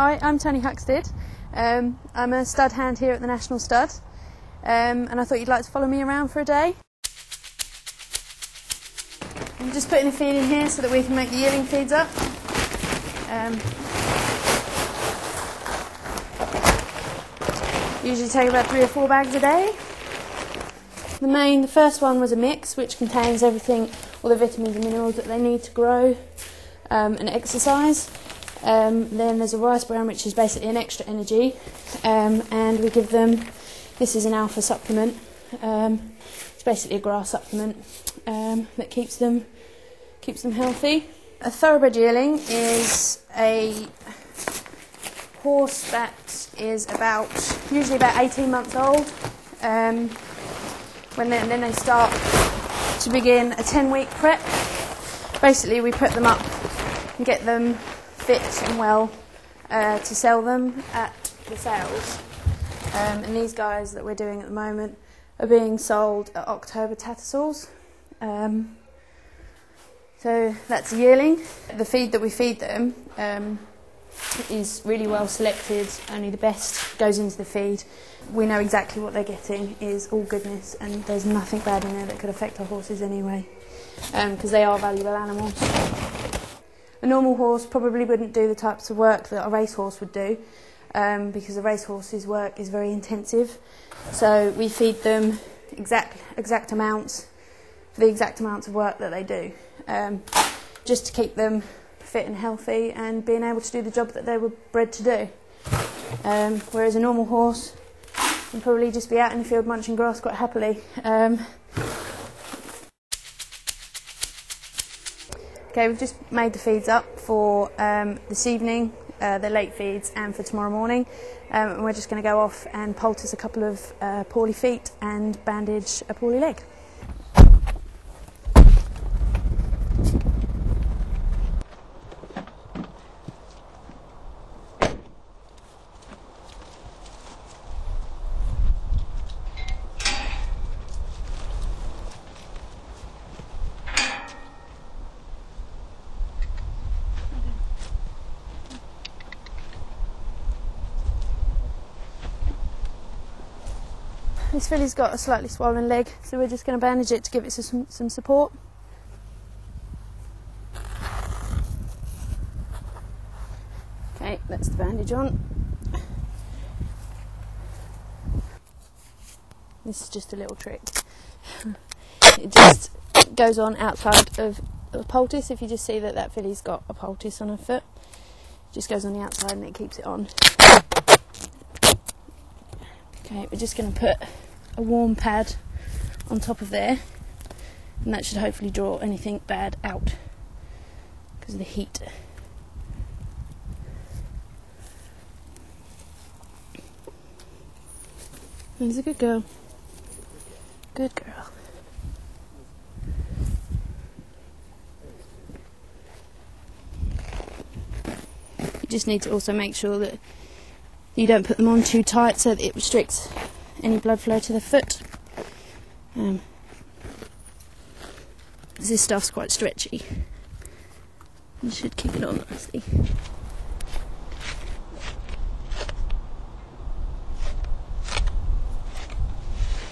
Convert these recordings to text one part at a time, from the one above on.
Hi, I'm Tony Huxted. I'm a stud hand here at the National Stud, and I thought you'd like to follow me around for a day. I'm just putting the feed in here so that we can make the yearling feeds up. Usually take about 3 or 4 bags a day. The first one was a mix which contains everything, all the vitamins and minerals that they need to grow and exercise. Then there's a rice bran, which is basically an extra energy, and we give them, this is an alpha supplement. It's basically a grass supplement that keeps them healthy. A thoroughbred yearling is a horse that is usually about 18 months old. Then they start to begin a 10-week prep. Basically, we put them up and get them fit and well to sell them at the sales. And these guys that we're doing at the moment are being sold at October Tattersalls. So that's a yearling. The feed that we feed them is really well selected. Only the best goes into the feed. We know exactly what they're getting is all goodness, and there's nothing bad in there that could affect our horses anyway, because they are valuable animals. A normal horse probably wouldn't do the types of work that a racehorse would do, because a racehorse's work is very intensive. So we feed them exact amounts for the exact amounts of work that they do, just to keep them fit and healthy and being able to do the job that they were bred to do. Whereas a normal horse would probably just be out in the field munching grass quite happily. Okay, we've just made the feeds up for this evening, the late feeds, and for tomorrow morning. And we're just going to go off and poultice a couple of poorly feet and bandage a poorly leg. This filly's got a slightly swollen leg, so we're just going to bandage it to give it some support. Okay, that's the bandage on. This is just a little trick. It just goes on outside of the poultice. If you just see that filly's got a poultice on her foot, it just goes on the outside and it keeps it on. Okay, we're just going to put a warm pad on top of there, and that should hopefully draw anything bad out because of the heat. That's a good girl. Good girl. You just need to also make sure that you don't put them on too tight so that it restricts any blood flow to the foot. This stuff's quite stretchy. You should keep it on nicely.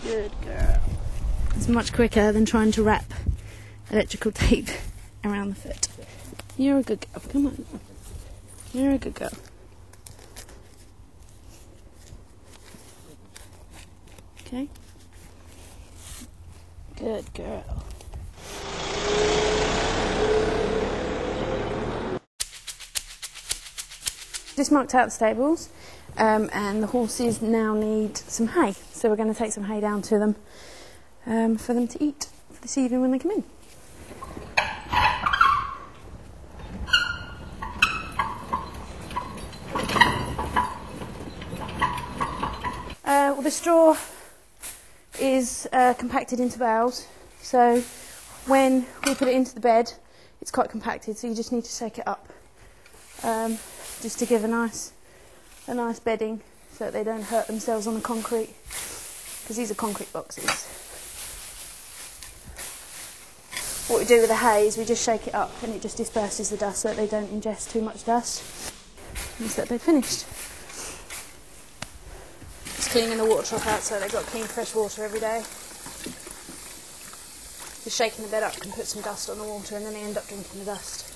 Good girl. It's much quicker than trying to wrap electrical tape around the foot. You're a good girl. Come on. You're a good girl. Okay. Good girl. Just marked out the stables, and the horses now need some hay. So we're going to take some hay down to them for them to eat for this evening when they come in. Well, the straw is compacted into bales, so when we put it into the bed it's quite compacted, so you just need to shake it up just to give a nice bedding so that they don't hurt themselves on the concrete, because these are concrete boxes. What we do with the hay is we just shake it up and it just disperses the dust so that they don't ingest too much dust. is that they'd finished. Just cleaning the water trough out so they've got clean fresh water every day. Just shaking the bed up can put some dust on the water and then they end up drinking the dust.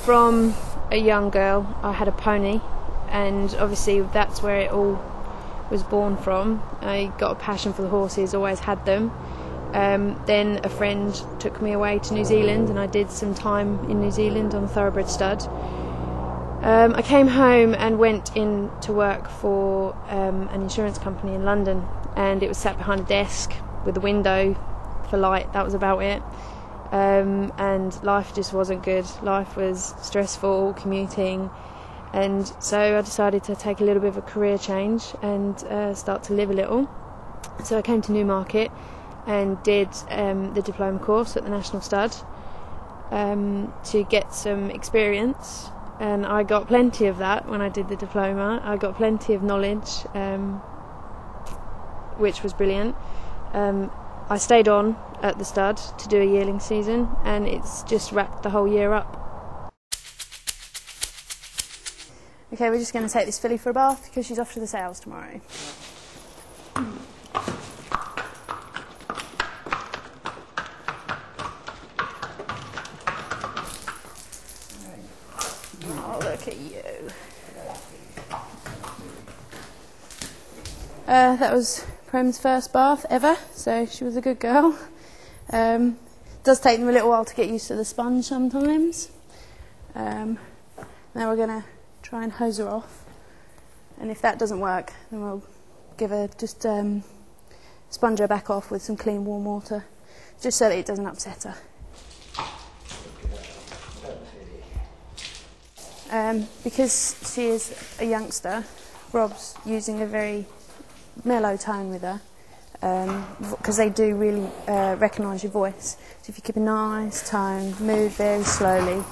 From a young girl I had a pony, and obviously that's where it all was born from. I got a passion for the horses, always had them. Then a friend took me away to New Zealand and I did some time in New Zealand on thoroughbred stud. I came home and went in to work for an insurance company in London, and it was sat behind a desk with a window for light. That was about it. And life just wasn't good. Life was stressful, commuting, and so I decided to take a little bit of a career change and start to live a little. So I came to Newmarket and did the diploma course at the National Stud to get some experience, and I got plenty of that when I did the diploma. I got plenty of knowledge, which was brilliant. I stayed on at the stud to do a yearling season, and it's just wrapped the whole year up. Okay, we're just going to take this filly for a bath because she's off to the sales tomorrow. Oh, look at you. That was Prem's first bath ever, so she was a good girl. Does take them a little while to get used to the sponge sometimes. Now we're going to try and hose her off, and if that doesn't work then we'll give her just sponge her back off with some clean warm water, just so that it doesn't upset her. Because she is a youngster, Rob's using a very mellow tone with her, because they do really recognise your voice. So if you keep a nice tone, move very slowly,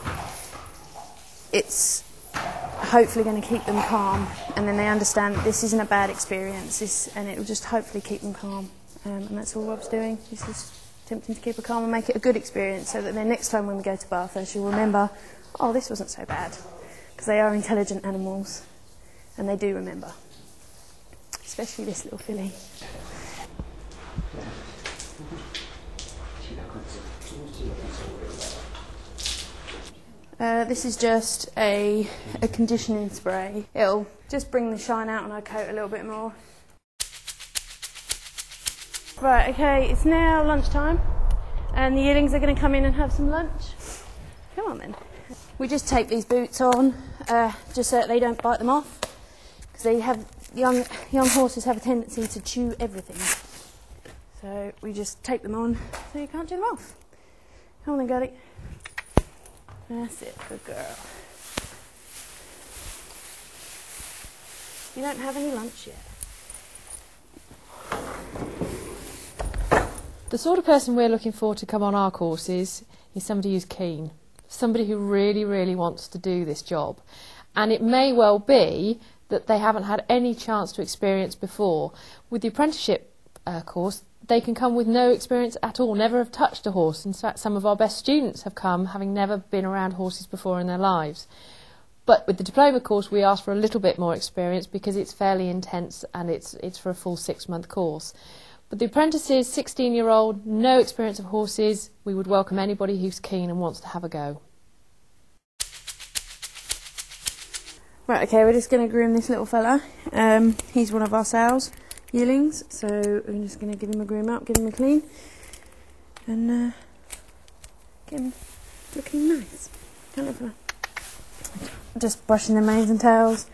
it's hopefully going to keep them calm, and then they understand that this isn't a bad experience, and it will just hopefully keep them calm. And that's all Rob's doing. He's just attempting to keep her calm and make it a good experience, so that then next time when we go to bath her, she'll remember, oh, this wasn't so bad. Because they are intelligent animals, and they do remember. Especially this little filly. This is just a conditioning spray. It'll just bring the shine out on her coat a little bit more. Right, okay, it's now lunchtime, and the yearlings are going to come in and have some lunch. Come on then. We just tape these boots on, just so that they don't bite them off, because they have young horses have a tendency to chew everything. So we just tape them on so you can't chew them off. Come on then, girlie. That's it, good girl. You don't have any lunch yet. The sort of person we're looking for to come on our courses is somebody who's keen. Somebody who really, really wants to do this job. And it may well be that they haven't had any chance to experience before. With the apprenticeship course, they can come with no experience at all, never have touched a horse. In fact, some of our best students have come having never been around horses before in their lives. But with the diploma course, we ask for a little bit more experience because it's fairly intense, and it's for a full 6-month course. But the apprentices, 16-year-old, no experience of horses, we would welcome anybody who's keen and wants to have a go. Right, okay, we're just going to groom this little fella. He's one of our sales yearlings, so we're just going to give him a groom up, give him a clean, and get him looking nice. Just brushing the manes and tails.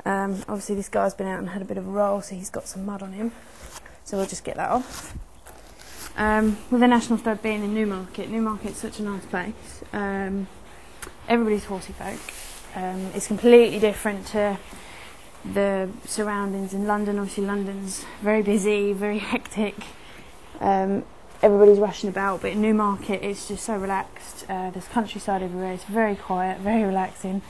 Obviously this guy's been out and had a bit of a roll, so he's got some mud on him, so we'll just get that off. With the National Stud being in Newmarket's such a nice place. Everybody's horsey folk. It's completely different to the surroundings in London. Obviously London's very busy, very hectic. Everybody's rushing about, but in Newmarket it's just so relaxed. There's countryside everywhere, it's very quiet, very relaxing,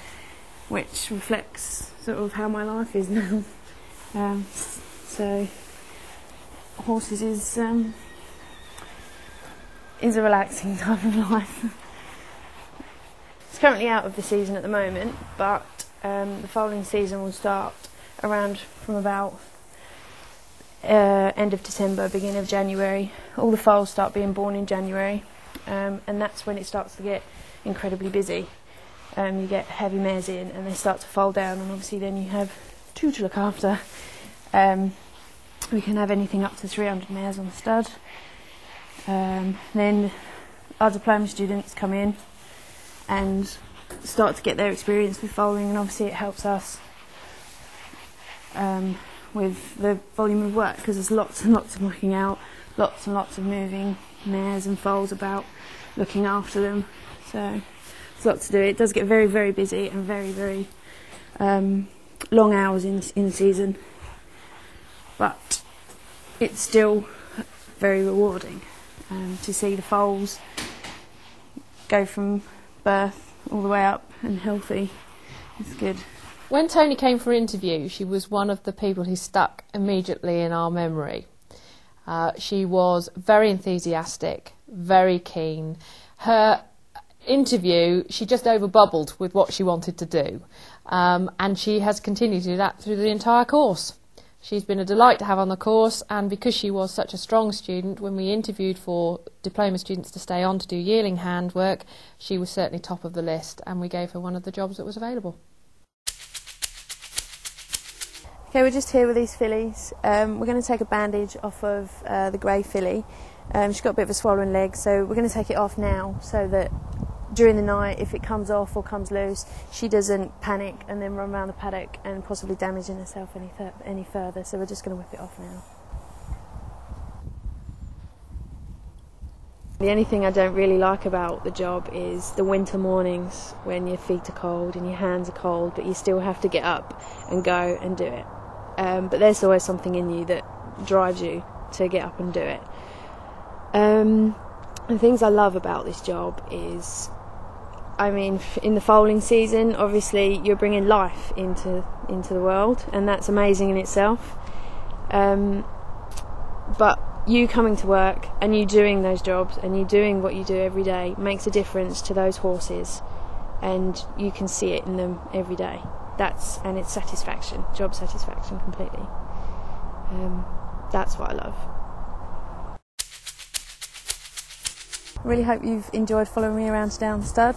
which reflects sort of how my life is now. So horses is a relaxing type of life. It's currently out of the season at the moment, but the foaling season will start around from about end of December, beginning of January. All the foals start being born in January, and that's when it starts to get incredibly busy. You get heavy mares in and they start to foal down, and obviously then you have two to look after. We can have anything up to 300 mares on the stud. Then our diploma students come in and start to get their experience with foaling, and obviously it helps us with the volume of work, because there's lots and lots of mucking out, lots and lots of moving mares and foals about, looking after them. So there's lots to do. It does get very, very busy and very, very long hours in the season, but it's still very rewarding to see the foals go from birth all the way up and healthy. It's good. When Tony came for interview, she was one of the people who stuck immediately in our memory. She was very enthusiastic, very keen. Her interview, she just overbubbled with what she wanted to do, and she has continued to do that through the entire course. She's been a delight to have on the course, and because she was such a strong student, when we interviewed for diploma students to stay on to do yearling handwork, she was certainly top of the list, and we gave her one of the jobs that was available. Okay, we're just here with these fillies. We're going to take a bandage off of the grey filly. She's got a bit of a swollen leg, so we're going to take it off now so that during the night, if it comes off or comes loose, she doesn't panic and then run around the paddock and possibly damaging herself any further. So we're just going to whip it off now. The only thing I don't really like about the job is the winter mornings when your feet are cold and your hands are cold, but you still have to get up and go and do it. But there's always something in you that drives you to get up and do it. The things I love about this job is, I mean, in the foaling season, obviously you're bringing life into the world, and that's amazing in itself. But you coming to work and you doing those jobs and you doing what you do every day makes a difference to those horses, and you can see it in them every day. And it's satisfaction, job satisfaction completely. That's what I love. I really hope you've enjoyed following me around today on the stud.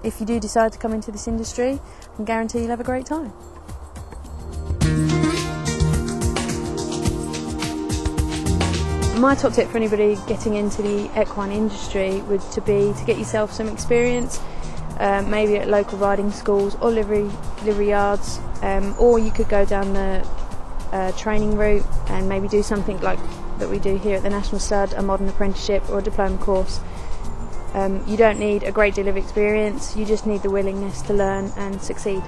If you do decide to come into this industry, I can guarantee you'll have a great time. My top tip for anybody getting into the equine industry would be to get yourself some experience, maybe at local riding schools or livery yards, or you could go down the training route and maybe do something like that we do here at the National Stud, a modern apprenticeship or a diploma course. You don't need a great deal of experience, you just need the willingness to learn and succeed.